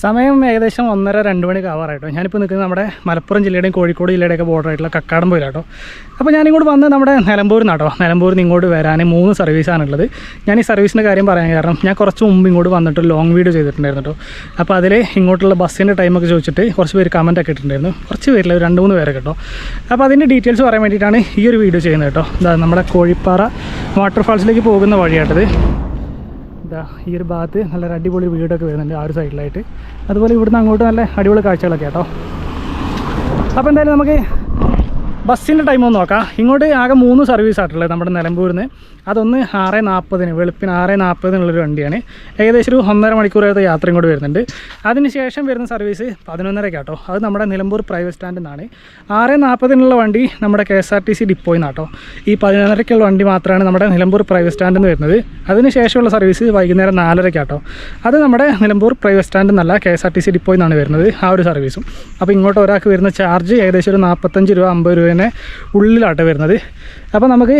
സമയം ഏകദേശം 1:30-2 മണിക്ക് ആവാറായിട്ടോ. ഞാനിപ്പോൾ നിൽക്കുന്നത് നമ്മുടെ മലപ്പുറം ജില്ലയുടെയും കോഴിക്കോട് ജില്ലയുടെയൊക്കെ ബോർഡറായിട്ടുള്ള കക്കാടംപൊയിലാട്ടോ. അപ്പോൾ ഞാനിങ്ങോട്ട് വന്ന് നമ്മുടെ നിലമ്പൂരിൽ നിന്നാട്ടോ. നിലമ്പൂരിൽ നിന്ന് ഇങ്ങോട്ട് വരാൻ 3 സർവീസാണുള്ളത്. ഞാൻ ഈ സർവീസിൻ്റെ കാര്യം പറയാൻ കാരണം ഞാൻ കുറച്ച് മുമ്പ് ഇങ്ങോട്ട് വന്നിട്ട് ലോങ് വീഡിയോ ചെയ്തിട്ടുണ്ടായിരുന്നു കേട്ടോ. അപ്പോൾ അതിൽ ഇങ്ങോട്ടുള്ള ബസ്സിൻ്റെ ടൈമൊക്കെ ചോദിച്ചിട്ട് കുറച്ച് പേര് കമൻറ്റൊക്കെ ഇട്ടിട്ടുണ്ടായിരുന്നു. കുറച്ച് പേരില്ല, 2-3 പേരെ കേട്ടോ. അപ്പോൾ അതിൻ്റെ ഡീറ്റെയിൽസ് പറയാൻ വേണ്ടിയിട്ടാണ് ഈ ഒരു വീഡിയോ ചെയ്യുന്നത് കേട്ടോ. ഇതാ നമ്മുടെ കോഴിപ്പാറ വാട്ടർഫാൾസിലേക്ക് പോകുന്ന വഴിയാട്ടത്. ഈ ഒരു ഭാഗത്ത് നല്ല അടിപൊളി വീടൊക്കെ വരുന്നുണ്ട് ആ ഒരു സൈഡിലായിട്ട്. അതുപോലെ ഇവിടുന്ന് അങ്ങോട്ട് നല്ല അടിപൊളി കാഴ്ചകളൊക്കെ കേട്ടോ. അപ്പോൾ എന്തായാലും നമുക്ക് ബസ്സിൻ്റെ ടൈം ഒന്ന് നോക്കാം. ഇങ്ങോട്ട് ആകെ 3 സർവീസായിട്ടുള്ളത് നമ്മുടെ നിലമ്പൂരിൽ നിന്ന്. അതൊന്ന് 6:40 വെളുപ്പിന് 6:40 വണ്ടിയാണ്. ഏകദേശം ഒരു 1.5 മണിക്കൂറത്തെ യാത്ര ഇങ്ങോട്ട് വരുന്നുണ്ട്. അതിനുശേഷം വരുന്ന സർവീസ് 11:30 കേട്ടോ. അത് നമ്മുടെ നിലമ്പൂർ പ്രൈവറ്റ് സ്റ്റാൻഡിൽ നിന്നാണ്. 6:40 വണ്ടി നമ്മുടെ KSRTC ഡിപ്പോയിൽ നിന്നാട്ടോ. ഈ 11:30 വണ്ടി മാത്രമാണ് നമ്മുടെ നിലമ്പൂർ പ്രൈവറ്റ് സ്റ്റാൻഡിൽ നിന്ന് വരുന്നത്. അതിനുശേഷമുള്ള സർവീസ് വൈകുന്നേരം 4:30 കേട്ടോ. അത് നമ്മുടെ നിലമ്പൂർ പ്രൈവറ്റ് സ്റ്റാൻഡിൽ നിന്നല്ല, KSRTC ഡിപ്പോയിൽ നിന്നാണ് വരുന്നത് ആ ഒരു സർവീസും. അപ്പോൾ ഇങ്ങോട്ട് ഒരാൾക്ക് വരുന്ന ചാർജ് ഏകദേശം ഒരു 45 രൂപ 50 രൂപേനെ ഉള്ളിലാട്ടോ വരുന്നത്. അപ്പോൾ നമുക്ക്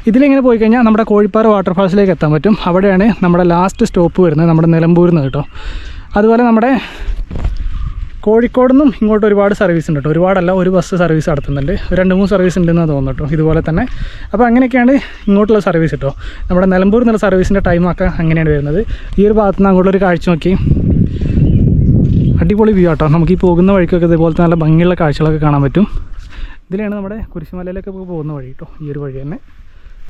ഇതിലിങ്ങനെ പോയി കഴിഞ്ഞാൽ നമ്മുടെ കോഴിപ്പാറ വാട്ടർഫാൾസിലേക്ക് എത്താൻ പറ്റും. അവിടെയാണ് നമ്മുടെ ലാസ്റ്റ് സ്റ്റോപ്പ് വരുന്നത്, നമ്മുടെ നിലമ്പൂരിൽ നിന്ന് കേട്ടോ. അതുപോലെ നമ്മുടെ കോഴിക്കോട് നിന്നും ഇങ്ങോട്ട് ഒരുപാട് സർവീസ് ഉണ്ട് കേട്ടോ. ഒരുപാടല്ല, ഒരു ബസ് സർവീസ് നടത്തുന്നുണ്ട്. 2-3 സർവീസ് ഉണ്ടെന്ന് തോന്നുന്നു കേട്ടോ ഇതുപോലെ തന്നെ. അപ്പോൾ അങ്ങനെയൊക്കെയാണ് ഇങ്ങോട്ടുള്ള സർവീസ് കേട്ടോ. നമ്മുടെ നിലമ്പൂരിൽ നിന്നുള്ള സർവീസിൻ്റെ ടൈമൊക്കെ അങ്ങനെയാണ് വരുന്നത്. ഈ ഒരു ഭാഗത്ത് നിന്ന് അങ്ങോട്ടൊരു കാഴ്ച നോക്കി, അടിപൊളി വ്യൂ കേട്ടോ. നമുക്ക് ഈ പോകുന്ന വഴിക്കൊക്കെ ഇതുപോലത്തെ നല്ല ഭംഗിയുള്ള കാഴ്ചകളൊക്കെ കാണാൻ പറ്റും. ഇതിലാണ് നമ്മുടെ കുരിശുമലയിലേക്ക് പോകുന്ന വഴി കേട്ടോ, ഈ ഒരു വഴി തന്നെ.